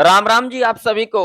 राम राम जी आप सभी को।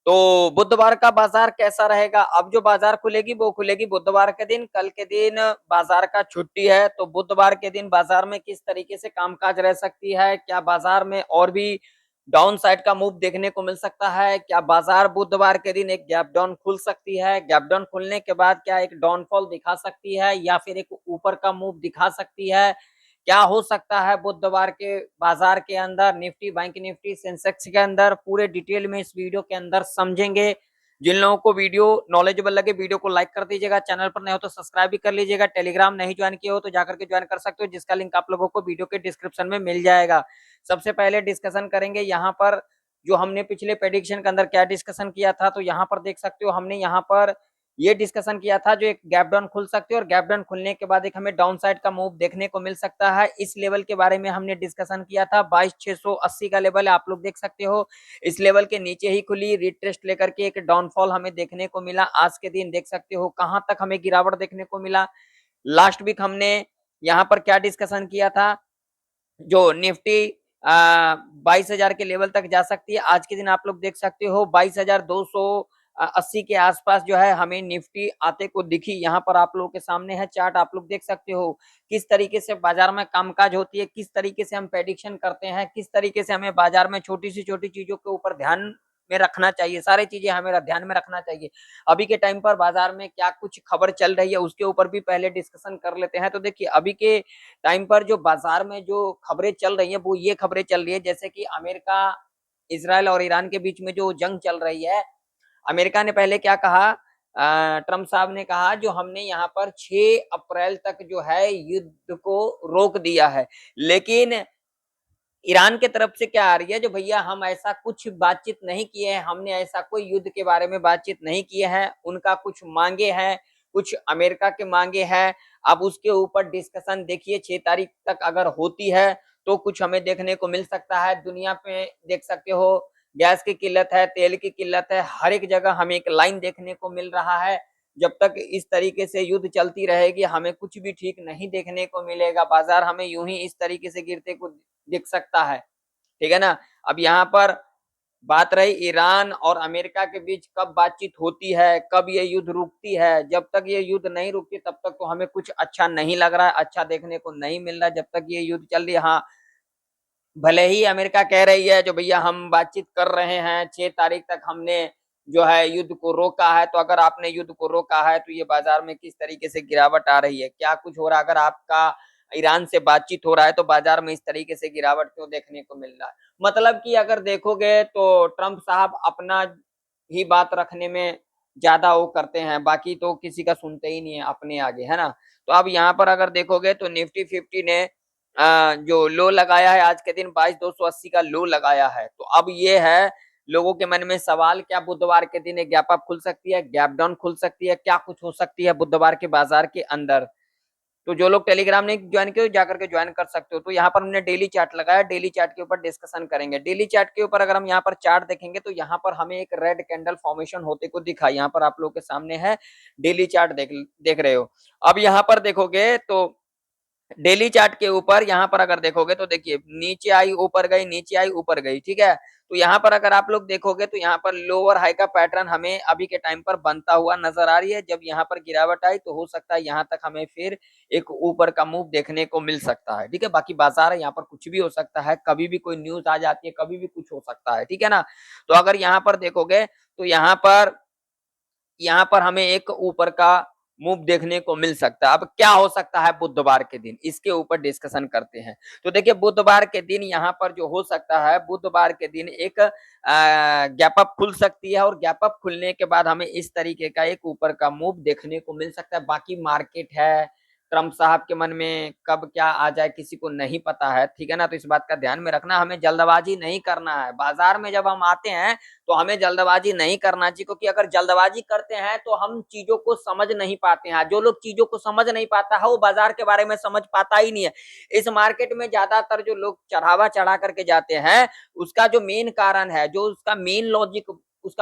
तो बुधवार का बाजार कैसा रहेगा? अब जो बाजार खुलेगी वो खुलेगी बुधवार के दिन। कल के दिन बाजार का छुट्टी है, तो बुधवार के दिन बाजार में किस तरीके से कामकाज रह सकती है? क्या बाजार में और भी डाउन साइड का मूव देखने को मिल सकता है? क्या बाजार बुधवार के दिन एक गैप डाउन खुल सकती है? गैप डाउन खुलने के बाद क्या एक डाउनफॉल दिखा सकती है या फिर एक ऊपर का मूव दिखा सकती है? क्या हो सकता है बुधवार के बाजार के अंदर, निफ्टी, बैंक निफ्टी, सेंसेक्स के अंदर? पूरे डिटेल में इस वीडियो के अंदर समझेंगे। जिन लोगों को वीडियो नॉलेजेबल लगे वीडियो को लाइक कर दीजिएगा, चैनल पर नए हो तो सब्सक्राइब भी कर लीजिएगा, टेलीग्राम नहीं ज्वाइन किए हो तो जाकर के ज्वाइन कर सकते हो, जिसका लिंक आप लोगों को वीडियो के डिस्क्रिप्शन में मिल जाएगा। सबसे पहले डिस्कशन करेंगे यहाँ पर जो हमने पिछले प्रेडिक्शन के अंदर क्या डिस्कशन किया था। तो यहाँ पर देख सकते हो हमने यहाँ पर ये डिस्कशन किया था जो एक गैप डाउन खुल सकती है और गैप डाउन खुलने के बाद एक हमें डाउन साइड का मूव देखने को मिल सकता है। इस लेवल के बारे में हमने डिस्कशन किया था। 22,680 का लेवल है, आप लोग देख सकते हो। इस लेवल के नीचे ही खुली, रिट्रेस्ट लेकर के एक डाउनफॉल हमें देखने को मिला। आज के दिन देख सकते हो कहां तक हमें गिरावट देखने को मिला। लास्ट वीक हमने यहाँ पर क्या डिस्कशन किया था, जो निफ्टी 22,000 के लेवल तक जा सकती है। आज के दिन आप लोग देख सकते हो 22,280 के आसपास जो है हमें निफ्टी आते को दिखी। यहाँ पर आप लोगों के सामने है चार्ट, आप लोग देख सकते हो किस तरीके से बाजार में कामकाज होती है, किस तरीके से हम प्रेडिक्शन करते हैं, किस तरीके से हमें बाजार में छोटी सी छोटी चीजों के ऊपर ध्यान में रखना चाहिए। सारी चीजें हमें ध्यान में रखना चाहिए। अभी के टाइम पर बाजार में क्या कुछ खबर चल रही है उसके ऊपर भी पहले डिस्कशन कर लेते हैं। तो देखिए अभी के टाइम पर जो बाजार में जो खबरें चल रही हैं वो ये खबरें चल रही है जैसे कि अमेरिका, इसराइल और ईरान के बीच में जो जंग चल रही है। अमेरिका ने पहले क्या कहा, ट्रंप साहब ने कहा जो हमने यहाँ पर 6 अप्रैल तक जो है युद्ध को रोक दिया है। लेकिन ईरान के तरफ से क्या आ रही है, जो भैया हम ऐसा कुछ बातचीत नहीं किए हैं, हमने ऐसा कोई युद्ध के बारे में बातचीत नहीं किए हैं। उनका कुछ मांगे हैं, कुछ अमेरिका के मांगे हैं। अब उसके ऊपर डिस्कशन देखिए 6 तारीख तक अगर होती है तो कुछ हमें देखने को मिल सकता है। दुनिया पे देख सकते हो गैस की किल्लत है, तेल की किल्लत है, हर एक जगह हमें एक लाइन देखने को मिल रहा है। जब तक इस तरीके से युद्ध चलती रहेगी हमें कुछ भी ठीक नहीं देखने को मिलेगा। बाजार हमें यूं ही इस तरीके से गिरते को दिख सकता है, ठीक है ना। अब यहाँ पर बात रही ईरान और अमेरिका के बीच कब बातचीत होती है, कब ये युद्ध रुकती है। जब तक ये युद्ध नहीं रुकती तब तक तो हमें कुछ अच्छा नहीं लग रहा है, अच्छा देखने को नहीं मिल रहा है। जब तक ये युद्ध चल रही है, हाँ भले ही अमेरिका कह रही है जो भैया हम बातचीत कर रहे हैं, 6 तारीख तक हमने जो है युद्ध को रोका है। तो अगर आपने युद्ध को रोका है तो ये बाजार में किस तरीके से गिरावट आ रही है, क्या कुछ हो रहा है? अगर आपका ईरान से बातचीत हो रहा है तो बाजार में इस तरीके से गिरावट क्यों देखने को मिल रहा है? मतलब कि अगर देखोगे तो ट्रंप साहब अपना ही बात रखने में ज्यादा वो करते हैं, बाकी तो किसी का सुनते ही नहीं है अपने आगे, है ना। तो अब यहाँ पर अगर देखोगे तो निफ्टी 50 ने जो लो लगाया है आज के दिन 22,280 का लो लगाया है। तो अब ये है लोगों के मन में सवाल, क्या बुधवार के दिन एक गैप अप खुल सकती है, गैप डाउन खुल सकती है, क्या कुछ हो सकती है बुधवार के बाजार के अंदर? तो जो लोग टेलीग्राम ने ज्वाइन किए जाकर के ज्वाइन कर सकते हो। तो यहाँ पर हमने डेली चार्ट लगाया, डेली चार्ट के ऊपर डिस्कशन करेंगे। डेली चार्ट के ऊपर अगर हम यहाँ पर चार्ट देखेंगे तो यहाँ पर हमें एक रेड कैंडल फॉर्मेशन होते को दिखा। यहाँ पर आप लोगों के सामने है डेली चार्ट, देख रहे हो। अब यहाँ पर देखोगे तो डेली चार्ट के ऊपर यहाँ पर अगर देखोगे तो देखिए नीचे आई ऊपर गई, नीचे आई ऊपर गई, ठीक है। तो यहाँ पर अगर आप लोग देखोगे तो यहाँ पर लोअर हाई का पैटर्न हमें अभी के टाइम पर बनता हुआ नजर आ रही है। जब यहाँ पर गिरावट आई तो हो सकता है यहाँ तक हमें फिर एक ऊपर का मूव देखने को मिल सकता है, ठीक है। बाकी बाजार है, यहाँ पर कुछ भी हो सकता है, कभी भी कोई न्यूज आ जाती है, कभी भी कुछ हो सकता है, ठीक है ना। तो अगर यहाँ पर देखोगे तो यहाँ पर हमें एक ऊपर का मूव देखने को मिल सकता है। अब क्या हो सकता है बुधवार के दिन, इसके ऊपर डिस्कशन करते हैं। तो देखिए बुधवार के दिन यहाँ पर जो हो सकता है, बुधवार के दिन एक गैप अप खुल सकती है और गैप अप खुलने के बाद हमें इस तरीके का एक ऊपर का मूव देखने को मिल सकता है। बाकी मार्केट है, ट्रंप साहब के मन में कब क्या आ जाए किसी को नहीं पता है, ठीक है ना। तो इस बात का ध्यान में रखना, हमें जल्दबाजी नहीं करना है। बाजार में जब हम आते हैं तो हमें जल्दबाजी नहीं करना चाहिए, क्योंकि अगर जल्दबाजी करते हैं तो हम चीजों को समझ नहीं पाते हैं। जो लोग चीजों को समझ नहीं पाता है वो बाजार के बारे में समझ पाता ही नहीं है। इस मार्केट में ज्यादातर जो लोग चढ़ावा चढ़ा करके जाते हैं उसका जो मेन कारण है, जो उसका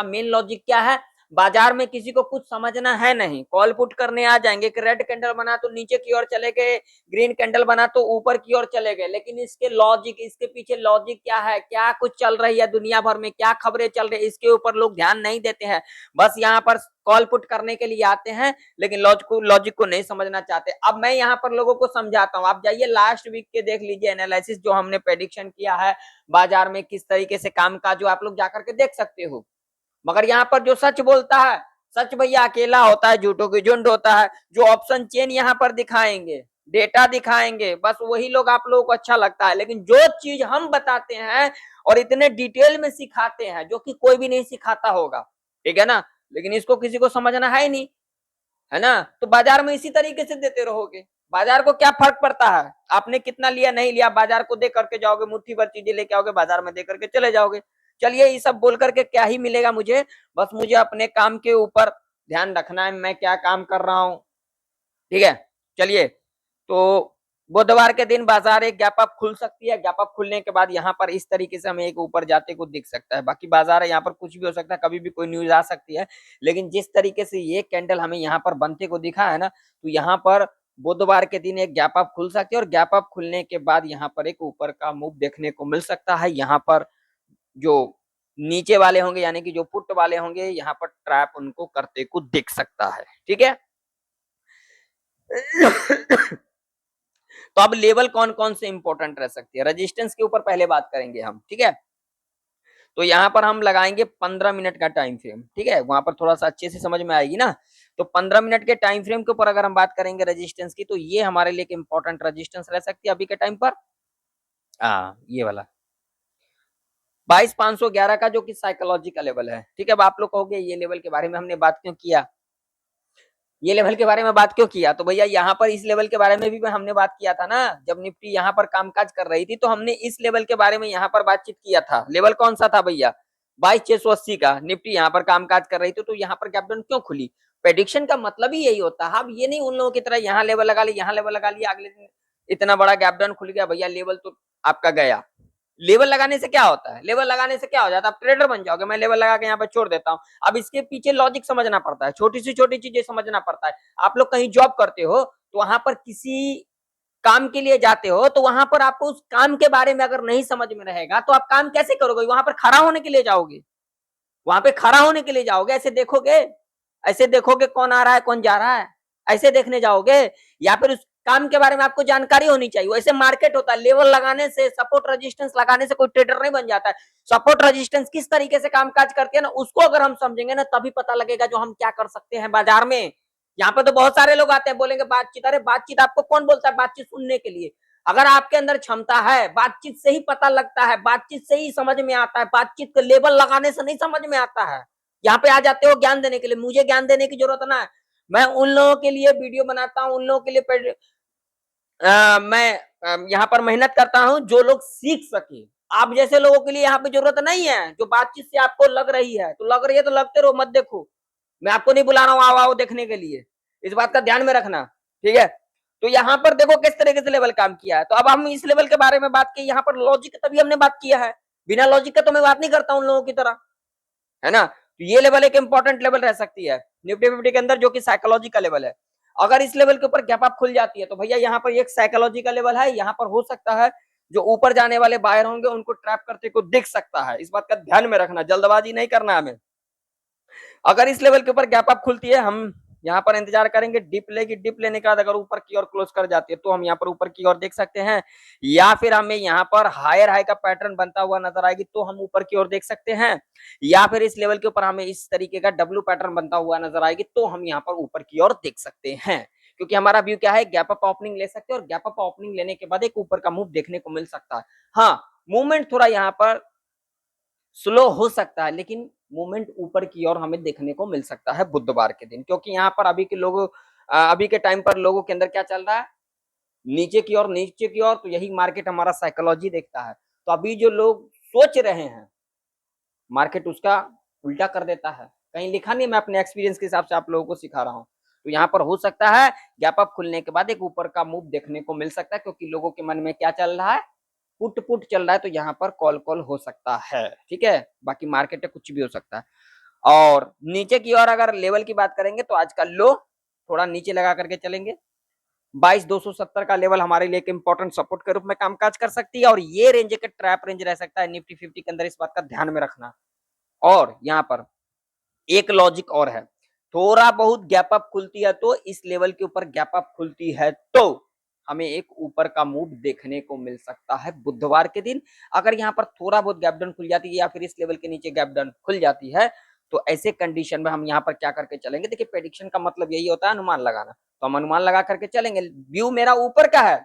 मेन लॉजिक क्या है, बाजार में किसी को कुछ समझना है नहीं, कॉल पुट करने आ जाएंगे कि रेड कैंडल बना तो नीचे की ओर चले गए, ग्रीन कैंडल बना तो ऊपर की ओर चले गए। लेकिन इसके लॉजिक, इसके पीछे लॉजिक क्या है, क्या कुछ चल रही है दुनिया भर में, क्या खबरें चल रही है, इसके ऊपर लोग ध्यान नहीं देते हैं। बस यहाँ पर कॉल पुट करने के लिए आते हैं, लेकिन लॉजिक को नहीं समझना चाहते। अब मैं यहाँ पर लोगों को समझाता हूँ, आप जाइए लास्ट वीक के देख लीजिए एनालिसिस, जो हमने प्रेडिक्शन किया है बाजार में किस तरीके से काम का, जो आप लोग जाकर के देख सकते हो। मगर यहाँ पर जो सच बोलता है, सच भैया अकेला होता है, झूठों की झुंड होता है। जो ऑप्शन चेन यहाँ पर दिखाएंगे, डेटा दिखाएंगे, बस वही लोग आप लोगों को अच्छा लगता है। लेकिन जो चीज हम बताते हैं और इतने डिटेल में सिखाते हैं, जो कि कोई भी नहीं सिखाता होगा, ठीक है ना, लेकिन इसको किसी को समझना है नहीं, है ना। तो बाजार में इसी तरीके से देते रहोगे, बाजार को क्या फर्क पड़ता है, आपने कितना लिया नहीं लिया, बाजार को दे करके जाओगे, मुट्ठी भर चीजें लेके आओगे, बाजार में दे करके चले जाओगे। चलिए ये सब बोल करके क्या ही मिलेगा मुझे, बस मुझे अपने काम के ऊपर ध्यान रखना है, मैं क्या काम कर रहा हूं, ठीक है। चलिए, तो बुधवार के दिन बाजार एक गैप अप खुल सकती है, गैप अप खुलने के बाद यहाँ पर इस तरीके से हमें एक ऊपर जाते को दिख सकता है। बाकी बाजार है, यहाँ पर कुछ भी हो सकता है, कभी भी कोई न्यूज आ सकती है। लेकिन जिस तरीके से ये कैंडल हमें यहाँ पर बनते को दिखा है ना, तो यहाँ पर बुधवार के दिन एक गैप अप खुल सकती है, और गैप अप खुलने के बाद यहाँ पर एक ऊपर का मूव देखने को मिल सकता है। यहाँ पर जो नीचे वाले होंगे, यानी कि जो पुट वाले होंगे, यहाँ पर ट्रैप उनको करते को दिख सकता है, ठीक है। तो अब लेवल कौन कौन से इंपॉर्टेंट रह सकती है, रेजिस्टेंस के ऊपर पहले बात करेंगे हम, ठीक है। तो यहाँ पर हम लगाएंगे 15 मिनट का टाइम फ्रेम, ठीक है, वहां पर थोड़ा सा अच्छे से समझ में आएगी ना। तो 15 मिनट के टाइम फ्रेम के ऊपर अगर हम बात करेंगे रेजिस्टेंस की, तो ये हमारे लिए एक इंपॉर्टेंट रेजिस्टेंस रह सकती है अभी के टाइम पर। ये वाला 22,511 का, जो कि साइकोलॉजी का लेवल है, ठीक है। अब आप लोग कहोगे ये लेवल के बारे में हमने बात क्यों किया, ये लेवल के बारे में बात क्यों किया, तो भैया यहाँ पर इस लेवल के बारे में भी हमने बात किया था ना, जब निफ्टी यहाँ पर कामकाज कर रही थी, तो हमने इस लेवल के बारे में यहाँ पर बातचीत किया था। लेवल कौन सा था भैया, 22,680 का। निफ्टी यहाँ पर कामकाज कर रही थी, तो यहाँ पर गैप डाउन क्यों खुली। प्रेडिक्शन का मतलब ही यही होता है। अब ये नहीं उन लोगों की तरह यहाँ लेवल लगा लिया, यहाँ लेवल लगा लिया, अगले दिन इतना बड़ा गैप डाउन खुल गया, भैया लेवल तो आपका गया। लेवल लगाने से क्या होता है, लेवल लगाने से क्या हो जाता है, आप ट्रेडर बन जाओगे, मैं लेवल लगा के यहाँ पर छोड़ देता हूँ। अब इसके पीछे लॉजिक समझना पड़ता है, छोटी सी छोटी चीजें समझना पड़ता है। आप लोग कहीं जॉब करते हो, तो वहां पर किसी काम के लिए जाते हो, तो वहां पर आपको उस काम के बारे में अगर नहीं समझ में रहेगा, तो आप काम कैसे करोगे, वहां पर खड़ा होने के लिए जाओगे, वहां पे खड़ा होने के लिए जाओगे, ऐसे देखोगे, ऐसे देखोगे कौन आ रहा है कौन जा रहा है, ऐसे देखने जाओगे, या फिर उस काम के बारे में आपको जानकारी होनी चाहिए। वैसे मार्केट होता है, लेवल लगाने से, सपोर्ट रेजिस्टेंस लगाने से कोई ट्रेडर नहीं बन जाता है। सपोर्ट रेजिस्टेंस किस तरीके से कामकाज करते हैं ना, उसको अगर हम समझेंगे ना, तभी पता लगेगा जो हम क्या कर सकते हैं बाजार में। यहाँ पे तो बहुत सारे लोग आते हैं, बोलेंगे बातचीत, अरे बातचीत आपको कौन बोलता है बातचीत सुनने के लिए। अगर आपके अंदर क्षमता है, बातचीत से ही पता लगता है, बातचीत से ही समझ में आता है, बातचीत को लेबल लगाने से नहीं समझ में आता है। यहाँ पे आ जाते हो ज्ञान देने के लिए, मुझे ज्ञान देने की जरूरत ना है, मैं उन लोगों के लिए वीडियो बनाता हूँ, उन लोगों के लिए मैं यहाँ पर मेहनत करता हूँ जो लोग सीख सके। आप जैसे लोगों के लिए यहाँ पे जरूरत नहीं है, जो बातचीत से आपको लग रही है, तो लग रही है तो लगते रहो, मत देखो। मैं आपको नहीं बुला रहा हूँ आओ आओ देखने के लिए, इस बात का ध्यान में रखना, ठीक है। तो यहाँ पर देखो किस तरीके से लेवल काम किया है। तो अब हम इस लेवल के बारे में बात की, यहाँ पर लॉजिक तभी हमने बात किया है, बिना लॉजिक का तो मैं बात नहीं करता उन लोगों की तरह, है ना। तो ये लेवल एक इंपॉर्टेंट लेवल रह सकती है निफ्टी फिफ्टी के अंदर, जो कि साइकोलॉजी का लेवल है। अगर इस लेवल के ऊपर गैप अप खुल जाती है, तो भैया यहाँ पर एक साइकोलॉजी का लेवल है, यहाँ पर हो सकता है जो ऊपर जाने वाले बायर होंगे उनको ट्रैप करते को दिख सकता है। इस बात का ध्यान में रखना, जल्दबाजी नहीं करना हमें। अगर इस लेवल के ऊपर गैप अप खुलती है, हम यहाँ पर इंतजार करेंगे डिप लेगी, डिप लेने के बाद अगर ऊपर की ओर क्लोज कर जाती है, तो हम यहाँ पर ऊपर की ओर देख सकते हैं, या फिर हमें यहाँ पर हायर हाई का पैटर्न बनता हुआ नजर आएगी, तो हम ऊपर की ओर देख सकते हैं, या फिर इस लेवल के ऊपर हमें इस तरीके का डब्ल्यू पैटर्न बनता हुआ नजर आएगी, तो हम यहाँ पर ऊपर की ओर देख सकते हैं। क्योंकि हमारा व्यू क्या है, गैप अप ओपनिंग ले सकते हैं, और गैप अप ओपनिंग लेने के बाद एक ऊपर का मूव देखने को मिल सकता है। हाँ, मूवमेंट थोड़ा यहाँ पर स्लो हो सकता है, लेकिन मूवमेंट ऊपर की ओर हमें देखने को मिल सकता है बुधवार के दिन। क्योंकि यहाँ पर अभी के टाइम पर लोगों के अंदर क्या चल रहा है, नीचे की ओर नीचे की ओर, तो यही मार्केट हमारा साइकोलॉजी देखता है। तो अभी जो लोग सोच रहे हैं, मार्केट उसका उल्टा कर देता है। कहीं लिखा नहीं, मैं अपने एक्सपीरियंस के हिसाब से आप लोगों को सिखा रहा हूँ। तो यहाँ पर हो सकता है गैप अप खुलने के बाद एक ऊपर का मूव देखने को मिल सकता है, क्योंकि लोगों के मन में क्या चल रहा है, पुट पुट चल रहा है, तो यहाँ पर कॉल कॉल हो सकता है, ठीक है। बाकी मार्केट में कुछ भी हो सकता है। और नीचे की ओर अगर लेवल की बात करेंगे तो आज का लो थोड़ा नीचे लगा करके चलेंगे। 22,270 का लेवल हमारे लिए एक इंपॉर्टेंट सपोर्ट के रूप में कामकाज कर सकती है और ये रेंज एक ट्रैप रेंज रह सकता है निफ्टी 50 के अंदर, इस बात का ध्यान में रखना। और यहाँ पर एक लॉजिक और है, थोड़ा बहुत गैप अप खुलती है तो इस लेवल के ऊपर गैप अप खुलती है तो हमें एक ऊपर का मूव देखने को मिल सकता है बुधवार के दिन। अगर यहाँ पर थोड़ा बहुत गैप डाउन खुल जाती है या फिर इस लेवल के नीचे गैप डाउन खुल जाती है तो ऐसे कंडीशन में हम यहाँ पर क्या करके चलेंगे, देखिए प्रेडिक्शन का मतलब यही होता है अनुमान लगाना, तो हम अनुमान लगा करके चलेंगे। व्यू मेरा ऊपर का है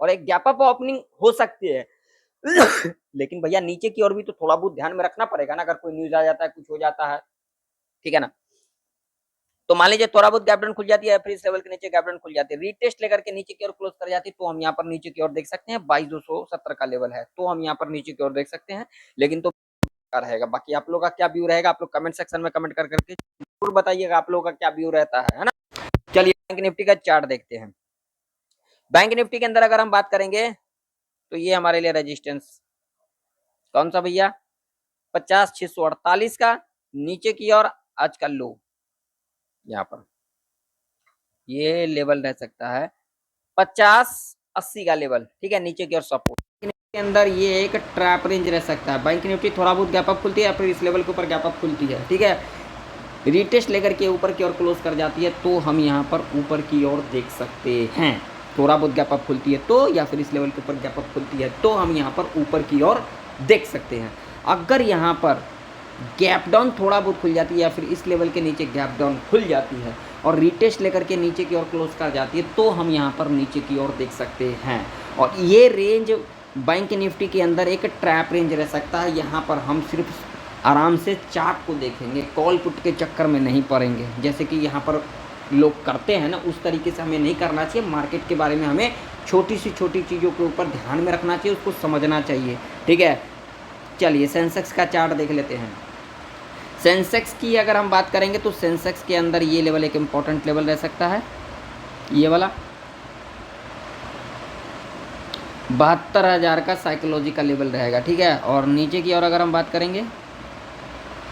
और एक गैप अप ओपनिंग हो सकती है लेकिन भैया नीचे की ओर भी तो थोड़ा बहुत ध्यान में रखना पड़ेगा ना, अगर कोई न्यूज आ जाता है, कुछ हो जाता है, ठीक है ना। तो मान लीजिए थोड़ा बहुत गैप डाउन खुल जाती है, फिर इस लेवल के नीचे गैप डाउन खुल जाती है, रीटेस्ट लेकर के नीचे की ओर क्लोज कर जाती है तो हम यहाँ पर नीचे की ओर देख सकते हैं 22,270 का लेवल है तो हम यहाँ पर नीचे की ओर देख सकते हैं। लेकिन तो रहेगा, बाकी आप लोग का क्या व्यू रहेगा आप लोग कमेंट सेक्शन में कमेंट कर करके जरूर बताइएगा आप लोगों का क्या व्यू रहता है ना। चलिए बैंक निफ्टी का चार्ट देखते हैं। बैंक निफ्टी के अंदर अगर हम बात करेंगे तो ये हमारे लिए रेजिस्टेंस कौन सा भैया, 50,648 का, नीचे की ओर आज का लो यहाँ पर ये लेवल रह सकता है 50-80 का लेवल, ठीक है, नीचे की ओर सपोर्ट के अंदर ये एक ट्रैप रेंज रह सकता है। बैंक निफ्टी थोड़ा बहुत गैप अप खुलती है फिर इस लेवल के ऊपर गैप अप खुलती है, ठीक है, रीटेस्ट लेकर के ऊपर की ओर क्लोज कर जाती है तो हम यहाँ पर ऊपर की ओर देख सकते हैं। थोड़ा बहुत गैप अप खुलती है तो या फिर इस लेवल के ऊपर गैप अप खुलती है तो हम यहाँ पर ऊपर की ओर देख सकते हैं। अगर यहाँ पर गैप डाउन थोड़ा बहुत खुल जाती है या फिर इस लेवल के नीचे गैप डाउन खुल जाती है और रीटेस्ट लेकर के नीचे की ओर क्लोज कर जाती है तो हम यहाँ पर नीचे की ओर देख सकते हैं। और ये रेंज बैंक निफ्टी के अंदर एक ट्रैप रेंज रह सकता है। यहाँ पर हम सिर्फ आराम से चार्ट को देखेंगे, कॉल पुट के चक्कर में नहीं पड़ेंगे जैसे कि यहाँ पर लोग करते हैं ना, उस तरीके से हमें नहीं करना चाहिए। मार्केट के बारे में हमें छोटी सी छोटी चीज़ों के ऊपर ध्यान में रखना चाहिए, उसको समझना चाहिए, ठीक है। चलिए सेंसेक्स का चार्ट देख लेते हैं। सेंसेक्स की अगर हम बात करेंगे तो सेंसेक्स के अंदर ये लेवल एक इम्पॉर्टेंट लेवल रह सकता है, ये वाला 72,000 का साइकोलॉजिकल लेवल रहेगा, ठीक है। और नीचे की ओर अगर हम बात करेंगे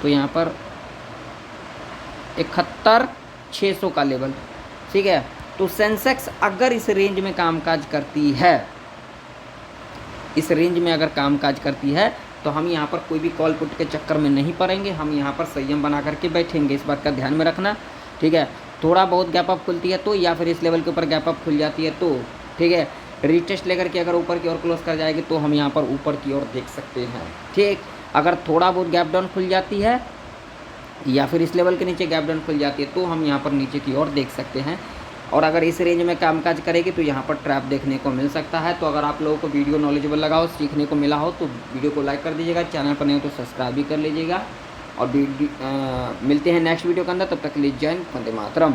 तो यहाँ पर 71,600 का लेवल, ठीक है। तो सेंसेक्स अगर इस रेंज में कामकाज करती है, इस रेंज में अगर कामकाज करती है तो हम यहाँ पर कोई भी कॉल पुट के चक्कर में नहीं पड़ेंगे, हम यहाँ पर संयम बना करके बैठेंगे, इस बात का ध्यान में रखना, ठीक है। थोड़ा बहुत गैप अप खुलती है तो या फिर इस लेवल के ऊपर गैप अप खुल जाती है तो, ठीक है, रीटेस्ट लेकर के अगर ऊपर की ओर क्लोज कर जाएगी तो हम यहाँ पर ऊपर की ओर देख सकते हैं, ठीक। अगर थोड़ा बहुत गैप डाउन खुल जाती है या फिर इस लेवल के नीचे गैप डाउन खुल जाती है तो हम यहाँ पर नीचे की ओर देख सकते हैं। और अगर इस रेंज में कामकाज करेगी तो यहाँ पर ट्रैप देखने को मिल सकता है। तो अगर आप लोगों को वीडियो नॉलेजेबल लगा हो, सीखने को मिला हो तो वीडियो को लाइक कर दीजिएगा, चैनल पर नहीं हो तो सब्सक्राइब भी कर लीजिएगा। और मिलते हैं नेक्स्ट वीडियो के अंदर, तब तक के लिए जय हिंद, वंदे मातरम।